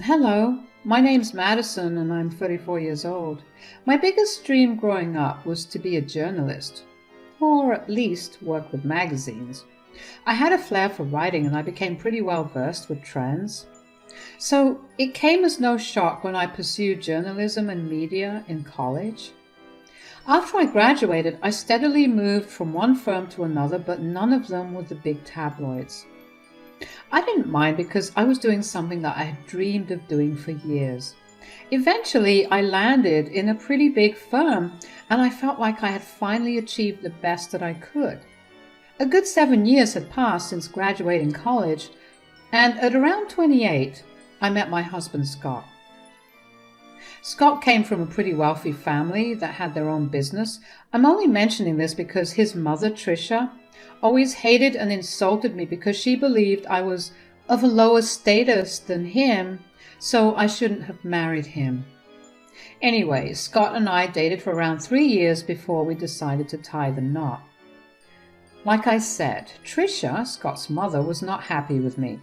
Hello, my name's Madison and I'm 34 years old. My biggest dream growing up was to be a journalist, or at least work with magazines. I had a flair for writing and I became pretty well versed with trends. So it came as no shock when I pursued journalism and media in college. After I graduated, I steadily moved from one firm to another, but none of them with the big tabloids. I didn't mind because I was doing something that I had dreamed of doing for years. Eventually, I landed in a pretty big firm and I felt like I had finally achieved the best that I could. A good 7 years had passed since graduating college, and at around 28, I met my husband Scott. Scott came from a pretty wealthy family that had their own business. I'm only mentioning this because his mother, Tricia, always hated and insulted me because she believed I was of a lower status than him, so I shouldn't have married him. Anyway, Scott and I dated for around 3 years before we decided to tie the knot. Like I said, Tricia, Scott's mother, was not happy with me.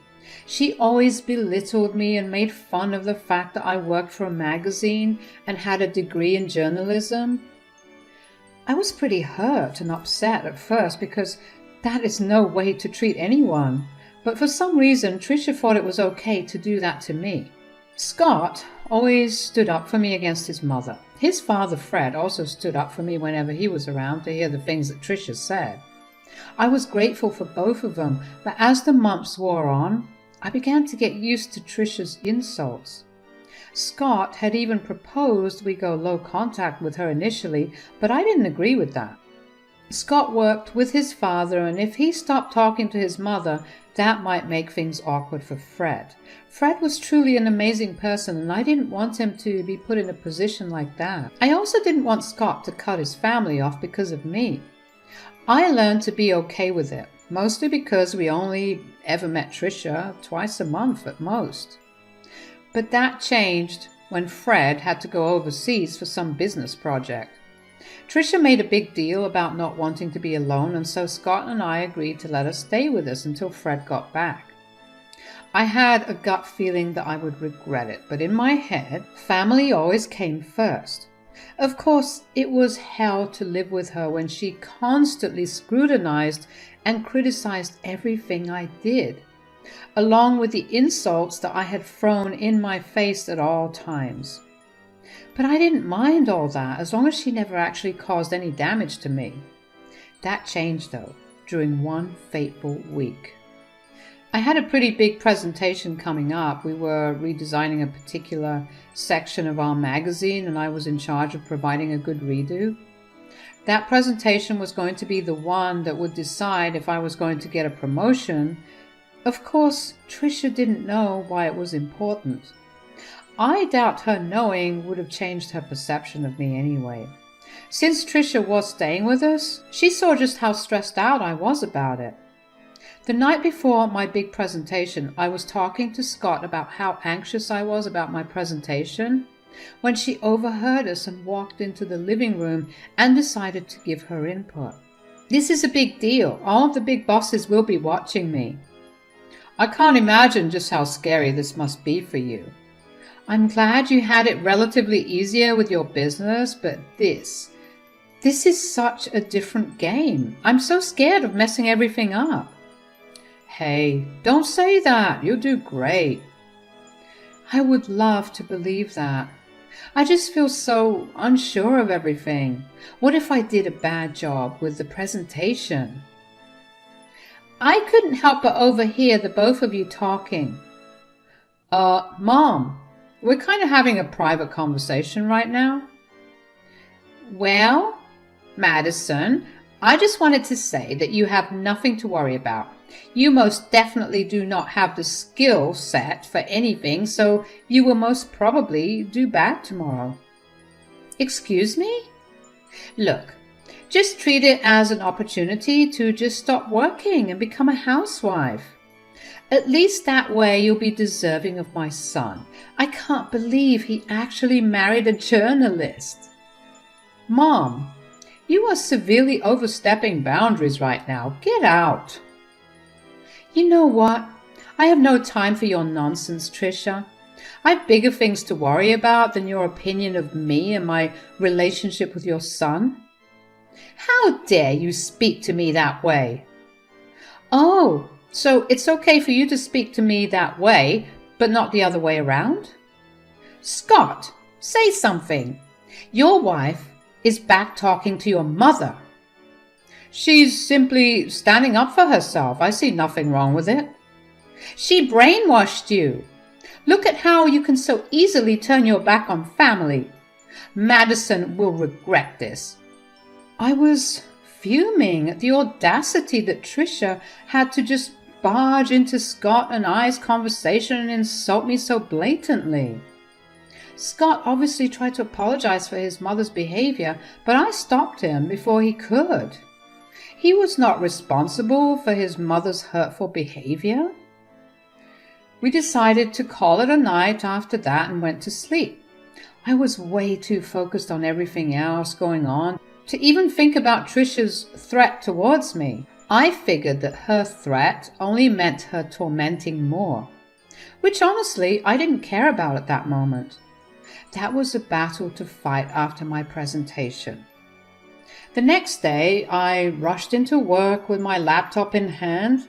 She always belittled me and made fun of the fact that I worked for a magazine and had a degree in journalism. I was pretty hurt and upset at first because that is no way to treat anyone, but for some reason Tricia thought it was okay to do that to me. Scott always stood up for me against his mother. His father, Fred, also stood up for me whenever he was around to hear the things that Tricia said. I was grateful for both of them, but as the months wore on, I began to get used to Tricia's insults. Scott had even proposed we go low contact with her initially, but I didn't agree with that. Scott worked with his father, and if he stopped talking to his mother, that might make things awkward for Fred. Fred was truly an amazing person, and I didn't want him to be put in a position like that. I also didn't want Scott to cut his family off because of me. I learned to be okay with it, mostly because we only ever met Tricia twice a month at most. But that changed when Fred had to go overseas for some business project. Tricia made a big deal about not wanting to be alone, and so Scott and I agreed to let her stay with us until Fred got back. I had a gut feeling that I would regret it, but in my head, family always came first. Of course, it was hell to live with her when she constantly scrutinized and criticized everything I did, along with the insults that I had thrown in my face at all times. But I didn't mind all that as long as she never actually caused any damage to me. That changed, though, during one fateful week. I had a pretty big presentation coming up. We were redesigning a particular section of our magazine, and I was in charge of providing a good redo. That presentation was going to be the one that would decide if I was going to get a promotion. Of course, Tricia didn't know why it was important. I doubt her knowing would have changed her perception of me anyway. Since Tricia was staying with us, she saw just how stressed out I was about it. The night before my big presentation, I was talking to Scott about how anxious I was about my presentation when she overheard us and walked into the living room and decided to give her input. "This is a big deal. All of the big bosses will be watching me. I can't imagine just how scary this must be for you. I'm glad you had it relatively easier with your business, but this is such a different game. I'm so scared of messing everything up." "Hey, don't say that. You'll do great." I would love to believe that. I just feel so unsure of everything. What if I did a bad job with the presentation? I couldn't help but overhear the both of you talking. Mom, we're kind of having a private conversation right now." "Well, Madison, I just wanted to say that you have nothing to worry about. You most definitely do not have the skill set for anything, so you will most probably do bad tomorrow." "Excuse me?" "Look, just treat it as an opportunity to just stop working and become a housewife. At least that way you'll be deserving of my son. I can't believe he actually married a journalist." "Mom, you are severely overstepping boundaries right now. Get out." "You know what? I have no time for your nonsense, Tricia. I have bigger things to worry about than your opinion of me and my relationship with your son. How dare you speak to me that way? Oh, so it's okay for you to speak to me that way, but not the other way around? Scott, say something. Your wife is back talking to your mother. She's simply standing up for herself. I see nothing wrong with it. She brainwashed you. Look at how you can so easily turn your back on family. Madison will regret this. I was fuming at the audacity that Tricia had to just barge into Scott and I's conversation and insult me so blatantly. Scott obviously tried to apologize for his mother's behavior, but I stopped him before he could. He was not responsible for his mother's hurtful behavior. We decided to call it a night after that and went to sleep. I was way too focused on everything else going on to even think about Tricia's threat towards me. I figured that her threat only meant her tormenting more, which honestly I didn't care about at that moment. That was a battle to fight after my presentation. The next day, I rushed into work with my laptop in hand.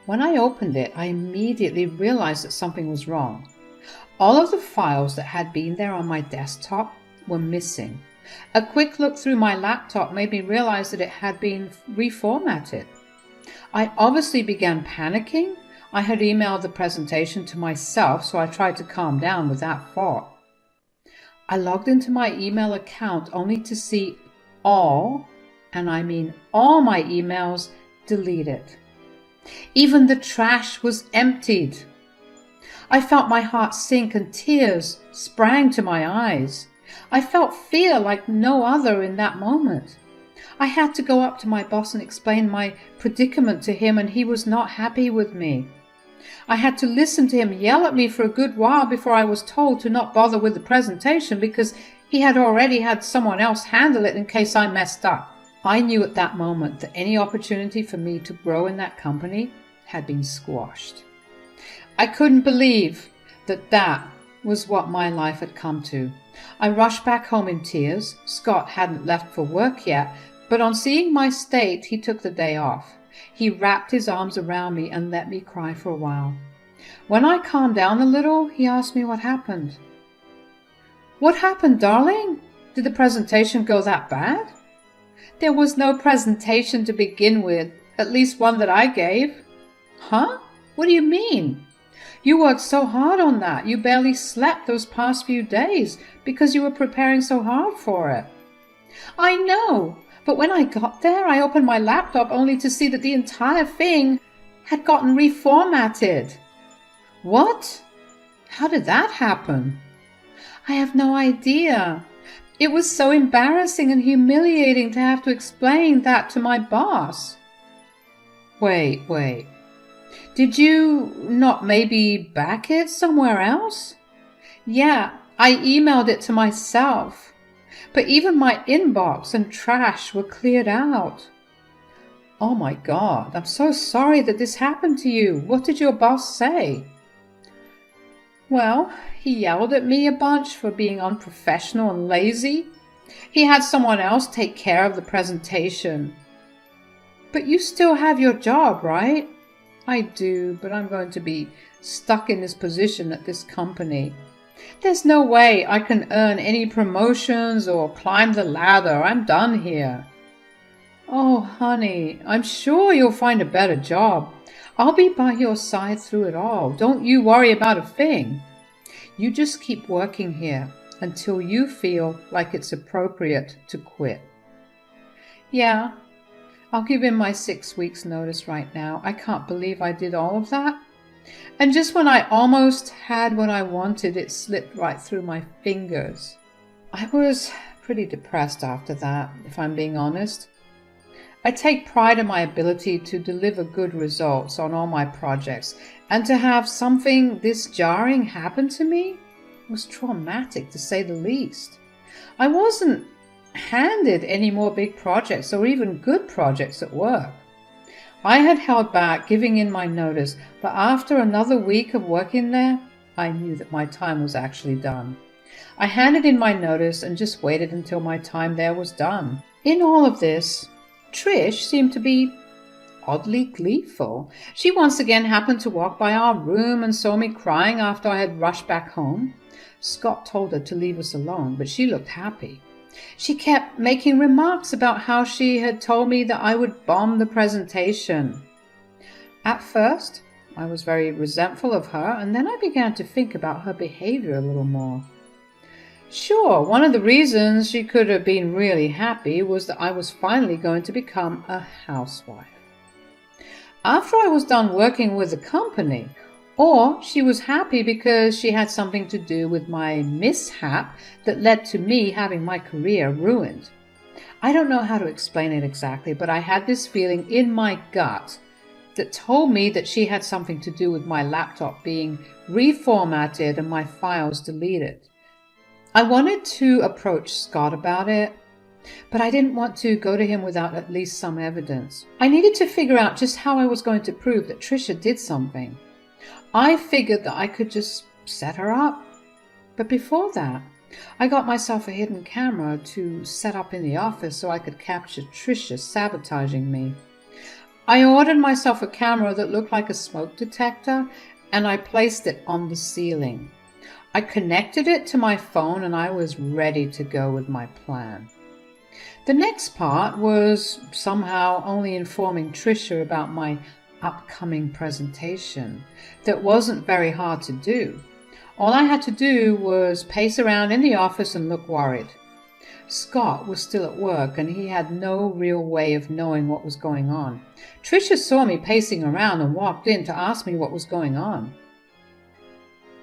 When I opened it, I immediately realized that something was wrong. All of the files that had been there on my desktop were missing. A quick look through my laptop made me realize that it had been reformatted. I obviously began panicking. I had emailed the presentation to myself, so I tried to calm down with that thought. I logged into my email account only to see all, and I mean all my emails deleted. Even the trash was emptied. I felt my heart sink and tears sprang to my eyes. I felt fear like no other in that moment. I had to go up to my boss and explain my predicament to him, and he was not happy with me. I had to listen to him yell at me for a good while before I was told to not bother with the presentation because he had already had someone else handle it in case I messed up. I knew at that moment that any opportunity for me to grow in that company had been squashed. I couldn't believe that that was what my life had come to. I rushed back home in tears. Scott hadn't left for work yet, but on seeing my state, he took the day off. He wrapped his arms around me and let me cry for a while. When I calmed down a little, he asked me what happened. What happened, darling? Did the presentation go that bad? There was no presentation to begin with, at least one that I gave. Huh? What do you mean? You worked so hard on that. You barely slept those past few days because you were preparing so hard for it. I know, but when I got there, I opened my laptop only to see that the entire thing had gotten reformatted. What? How did that happen? I have no idea. It was so embarrassing and humiliating to have to explain that to my boss. Wait. Did you not maybe back it somewhere else? Yeah, I emailed it to myself. But even my inbox and trash were cleared out. Oh my God, I'm so sorry that this happened to you. What did your boss say? Well, he yelled at me a bunch for being unprofessional and lazy. He had someone else take care of the presentation. But you still have your job, right? I do, but I'm going to be stuck in this position at this company. There's no way I can earn any promotions or climb the ladder. I'm done here. Oh, honey, I'm sure you'll find a better job. I'll be by your side through it all. Don't you worry about a thing. You just keep working here until you feel like it's appropriate to quit. Yeah, I'll give in my 6 weeks notice right now. I can't believe I did all of that. And just when I almost had what I wanted, it slipped right through my fingers. I was pretty depressed after that, if I'm being honest. I take pride in my ability to deliver good results on all my projects, and to have something this jarring happen to me was traumatic, to say the least. I wasn't handed any more big projects or even good projects at work. I had held back giving in my notice, but after another week of working there, I knew that my time was actually done. I handed in my notice and just waited until my time there was done. In all of this, Trish seemed to be oddly gleeful. She once again happened to walk by our room and saw me crying after I had rushed back home. Scott told her to leave us alone, but she looked happy. She kept making remarks about how she had told me that I would bomb the presentation. At first, I was very resentful of her, and then I began to think about her behavior a little more. Sure, one of the reasons she could have been really happy was that I was finally going to become a housewife. After I was done working with the company, or she was happy because she had something to do with my mishap that led to me having my career ruined. I don't know how to explain it exactly, but I had this feeling in my gut that told me that she had something to do with my laptop being reformatted and my files deleted. I wanted to approach Scott about it, but I didn't want to go to him without at least some evidence. I needed to figure out just how I was going to prove that Trisha did something. I figured that I could just set her up. But before that, I got myself a hidden camera to set up in the office so I could capture Trisha sabotaging me. I ordered myself a camera that looked like a smoke detector, and I placed it on the ceiling. I connected it to my phone and I was ready to go with my plan. The next part was somehow only informing Trisha about my upcoming presentation. That wasn't very hard to do. All I had to do was pace around in the office and look worried. Scott was still at work and he had no real way of knowing what was going on. Trisha saw me pacing around and walked in to ask me what was going on.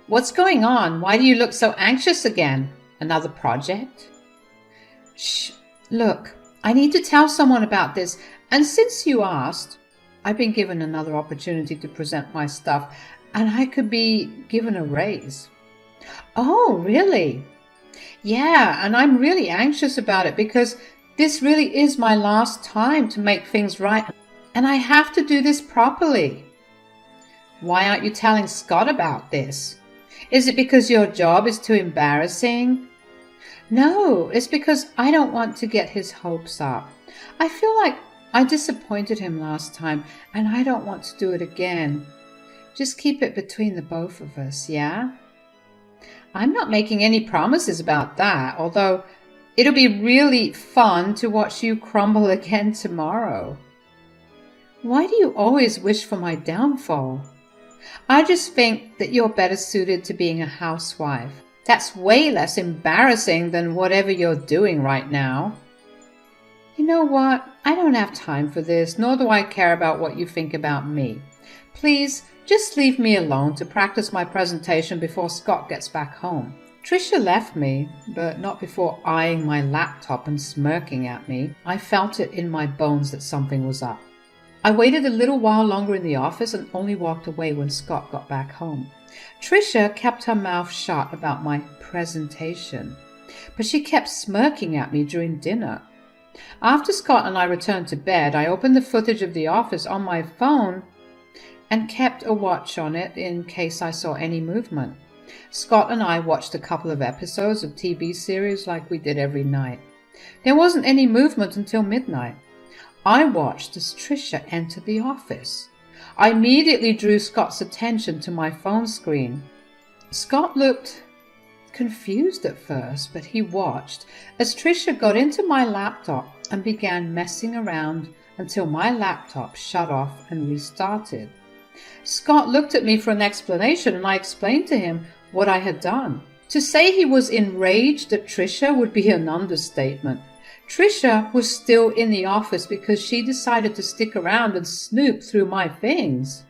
"What's going on? Why do you look so anxious again? Another project?" "Shh. Look, I need to tell someone about this, and since you asked, I've been given another opportunity to present my stuff, and I could be given a raise." "Oh, really?" "Yeah, and I'm really anxious about it because this really is my last time to make things right, and I have to do this properly." "Why aren't you telling Scott about this? Is it because your job is too embarrassing?" "No, it's because I don't want to get his hopes up. I feel like I disappointed him last time, and I don't want to do it again. Just keep it between the both of us, yeah?" "I'm not making any promises about that, although it'll be really fun to watch you crumble again tomorrow." "Why do you always wish for my downfall?" "I just think that you're better suited to being a housewife. That's way less embarrassing than whatever you're doing right now." "You know what? I don't have time for this, nor do I care about what you think about me. Please, just leave me alone to practice my presentation before Scott gets back home." Trisha left me, but not before eyeing my laptop and smirking at me. I felt it in my bones that something was up. I waited a little while longer in the office and only walked away when Scott got back home. Trisha kept her mouth shut about my presentation, but she kept smirking at me during dinner. After Scott and I returned to bed, I opened the footage of the office on my phone and kept a watch on it in case I saw any movement. Scott and I watched a couple of episodes of TV series like we did every night. There wasn't any movement until midnight. I watched as Trisha entered the office. I immediately drew Scott's attention to my phone screen. Scott looked confused at first, but he watched as Trisha got into my laptop and began messing around until my laptop shut off and restarted. Scott looked at me for an explanation, and I explained to him what I had done. To say he was enraged at Trisha would be an understatement. Trisha was still in the office because she decided to stick around and snoop through my things.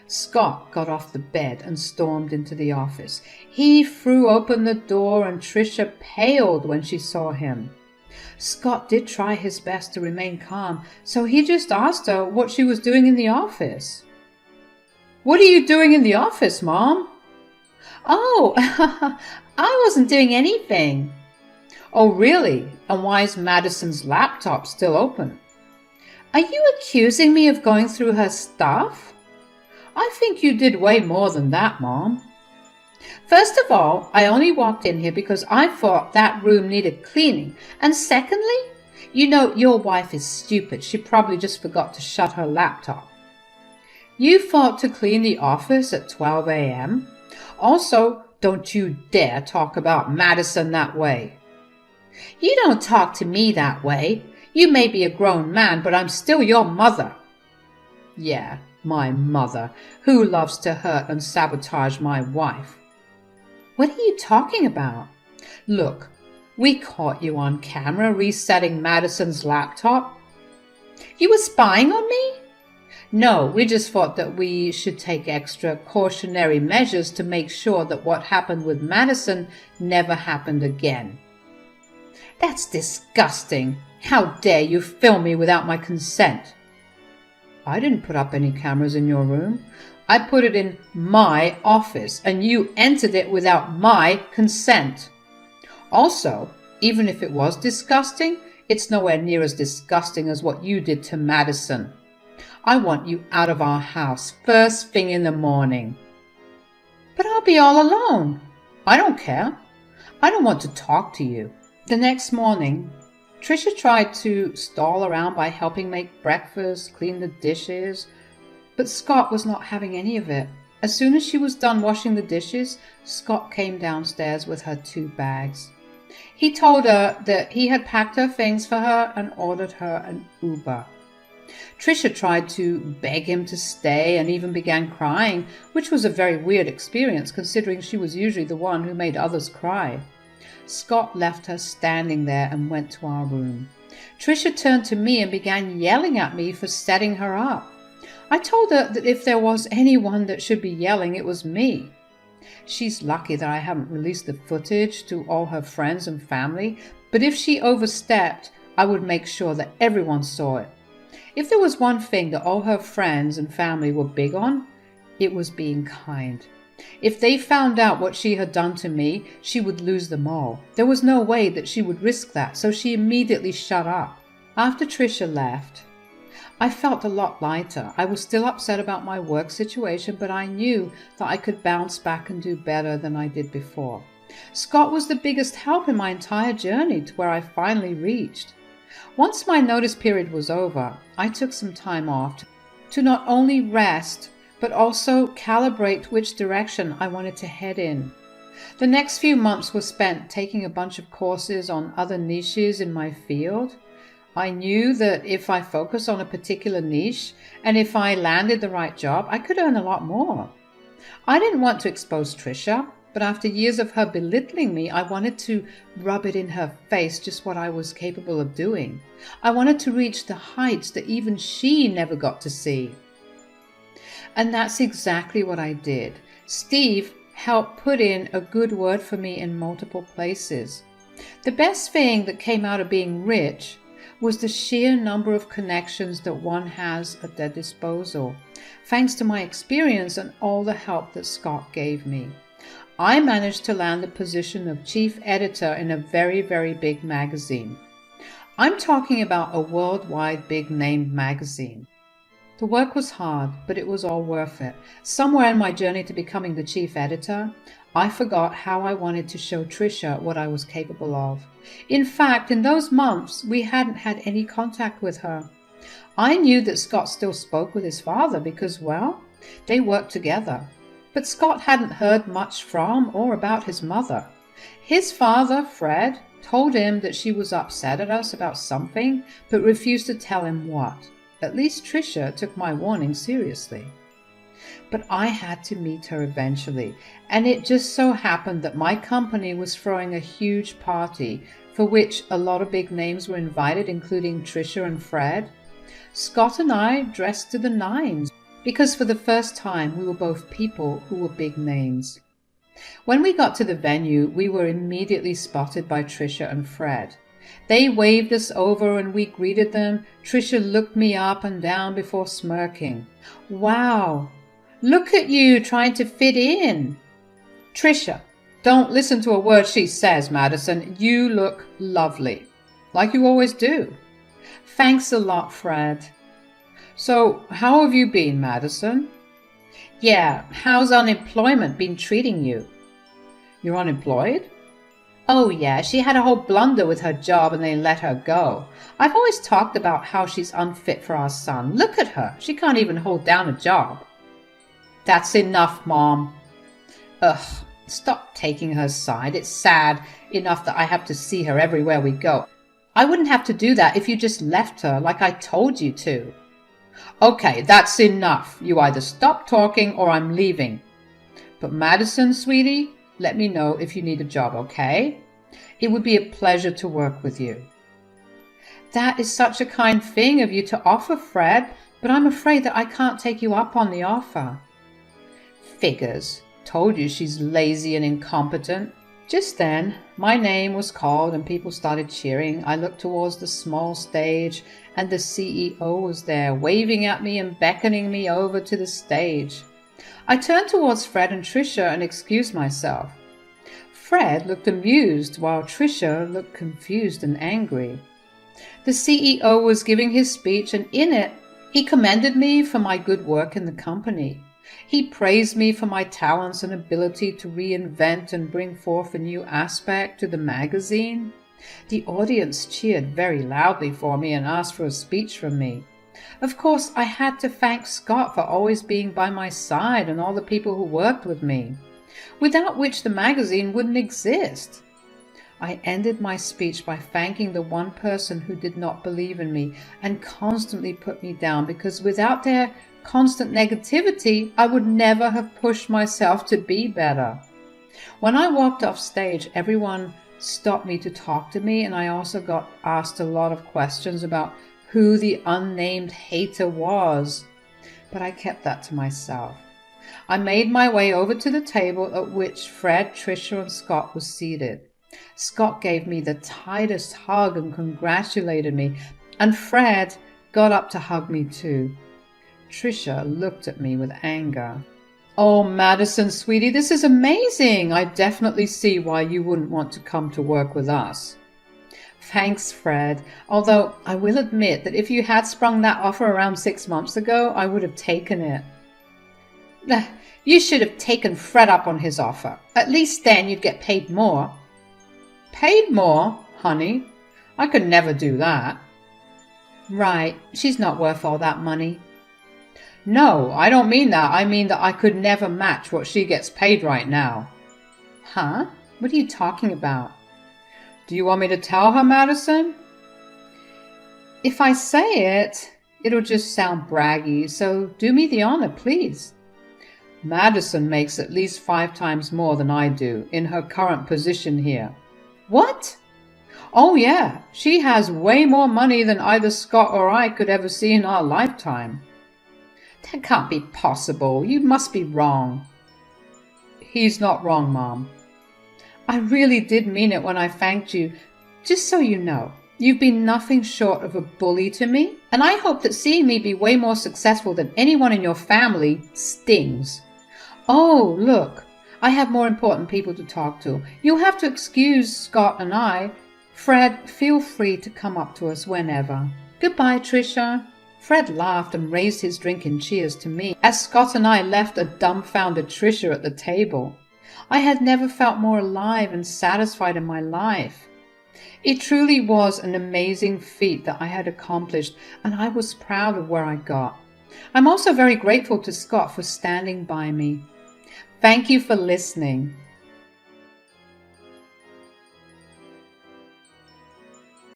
Scott got off the bed and stormed into the office. He threw open the door and Trisha paled when she saw him. Scott did try his best to remain calm, so he just asked her what she was doing in the office. "What are you doing in the office, Mom?" "Oh, I wasn't doing anything." "Oh, really? And why is Madison's laptop still open?" "Are you accusing me of going through her stuff?" "I think you did way more than that, Mom." First of all, I only walked in here because I thought that room needed cleaning. And secondly, you know your wife is stupid. She probably just forgot to shut her laptop. You thought to clean the office at 12 a.m.? Also, don't you dare talk about Madison that way. You don't talk to me that way. You may be a grown man, but I'm still your mother. Yeah, my mother, who loves to hurt and sabotage my wife. What are you talking about? Look, we caught you on camera resetting Madison's laptop. You were spying on me? No, we just thought that we should take extra cautionary measures to make sure that what happened with Madison never happened again. That's disgusting. How dare you film me without my consent? I didn't put up any cameras in your room. I put it in my office, and you entered it without my consent. Also, even if it was disgusting, it's nowhere near as disgusting as what you did to Madison. I want you out of our house first thing in the morning. But I'll be all alone. I don't care. I don't want to talk to you. The next morning, Tricia tried to stall around by helping make breakfast, clean the dishes, but Scott was not having any of it. As soon as she was done washing the dishes, Scott came downstairs with her 2 bags. He told her that he had packed her things for her and ordered her an Uber. Tricia tried to beg him to stay and even began crying, which was a very weird experience considering she was usually the one who made others cry. Scott left her standing there and went to our room. Tricia turned to me and began yelling at me for setting her up. I told her that if there was anyone that should be yelling, it was me. She's lucky that I haven't released the footage to all her friends and family, but if she overstepped, I would make sure that everyone saw it. If there was one thing that all her friends and family were big on, it was being kind. If they found out what she had done to me, she would lose them all. There was no way that she would risk that, so she immediately shut up. After Tricia left, I felt a lot lighter. I was still upset about my work situation, but I knew that I could bounce back and do better than I did before. Scott was the biggest help in my entire journey to where I finally reached. Once my notice period was over, I took some time off to not only rest, but also calibrate which direction I wanted to head in. The next few months were spent taking a bunch of courses on other niches in my field. I knew that if I focused on a particular niche and if I landed the right job, I could earn a lot more. I didn't want to expose Tricia, but after years of her belittling me, I wanted to rub it in her face just what I was capable of doing. I wanted to reach the heights that even she never got to see. And that's exactly what I did. Steve helped put in a good word for me in multiple places. The best thing that came out of being rich was the sheer number of connections that one has at their disposal, thanks to my experience and all the help that Scott gave me. I managed to land the position of chief editor in a very, very big magazine. I'm talking about a worldwide big-name magazine. The work was hard, but it was all worth it. Somewhere in my journey to becoming the chief editor, I forgot how I wanted to show Tricia what I was capable of. In fact, in those months, we hadn't had any contact with her. I knew that Scott still spoke with his father because, well, they worked together. But Scott hadn't heard much from or about his mother. His father, Fred, told him that she was upset at us about something, but refused to tell him what. At least Tricia took my warning seriously. But I had to meet her eventually, and it just so happened that my company was throwing a huge party for which a lot of big names were invited, including Tricia and Fred. Scott and I dressed to the nines because for the first time we were both people who were big names. When we got to the venue, we were immediately spotted by Tricia and Fred. They waved us over and we greeted them. Tricia looked me up and down before smirking. Wow! Look at you trying to fit in. Tricia, don't listen to a word she says, Madison. You look lovely, like you always do. Thanks a lot, Fred. So, how have you been, Madison? Yeah, how's unemployment been treating you? You're unemployed? Oh yeah, she had a whole blunder with her job and they let her go. I've always talked about how she's unfit for our son. Look at her. She can't even hold down a job. That's enough, Mom. Ugh, stop taking her side. It's sad enough that I have to see her everywhere we go. I wouldn't have to do that if you just left her like I told you to. Okay, that's enough. You either stop talking or I'm leaving. But Madison, sweetie, let me know if you need a job, okay? It would be a pleasure to work with you. That is such a kind thing of you to offer, Fred, but I'm afraid that I can't take you up on the offer. Figures. Told you she's lazy and incompetent. Just then, my name was called and people started cheering. I looked towards the small stage and the CEO was there, waving at me and beckoning me over to the stage. I turned towards Fred and Tricia and excused myself. Fred looked amused while Tricia looked confused and angry. The CEO was giving his speech and in it, he commended me for my good work in the company. He praised me for my talents and ability to reinvent and bring forth a new aspect to the magazine. The audience cheered very loudly for me and asked for a speech from me. Of course, I had to thank Scott for always being by my side and all the people who worked with me, without which the magazine wouldn't exist. I ended my speech by thanking the one person who did not believe in me and constantly put me down, because without their constant negativity, I would never have pushed myself to be better. When I walked off stage, everyone stopped me to talk to me, and I also got asked a lot of questions about who the unnamed hater was, but I kept that to myself. I made my way over to the table at which Fred, Tricia, and Scott were seated. Scott gave me the tightest hug and congratulated me, and Fred got up to hug me too. Tricia looked at me with anger. Oh, Madison, sweetie, this is amazing. I definitely see why you wouldn't want to come to work with us. Thanks, Fred. Although I will admit that if you had sprung that offer around 6 months ago, I would have taken it. You should have taken Fred up on his offer. At least then you'd get paid more. Paid more, honey? I could never do that. Right, she's not worth all that money. No, I don't mean that. I mean that I could never match what she gets paid right now. Huh? What are you talking about? Do you want me to tell her, Madison? If I say it, it'll just sound braggy, so do me the honor, please. Madison makes at least 5 times more than I do in her current position here. What? Oh yeah, she has way more money than either Scott or I could ever see in our lifetime. That can't be possible. You must be wrong. He's not wrong, Mom. I really did mean it when I thanked you. Just so you know, you've been nothing short of a bully to me, and I hope that seeing me be way more successful than anyone in your family stings. Oh, look, I have more important people to talk to. You'll have to excuse Scott and I. Fred, feel free to come up to us whenever. Goodbye, Tricia. Fred laughed and raised his drink in cheers to me as Scott and I left a dumbfounded Tricia at the table. I had never felt more alive and satisfied in my life. It truly was an amazing feat that I had accomplished, and I was proud of where I got. I'm also very grateful to Scott for standing by me. Thank you for listening.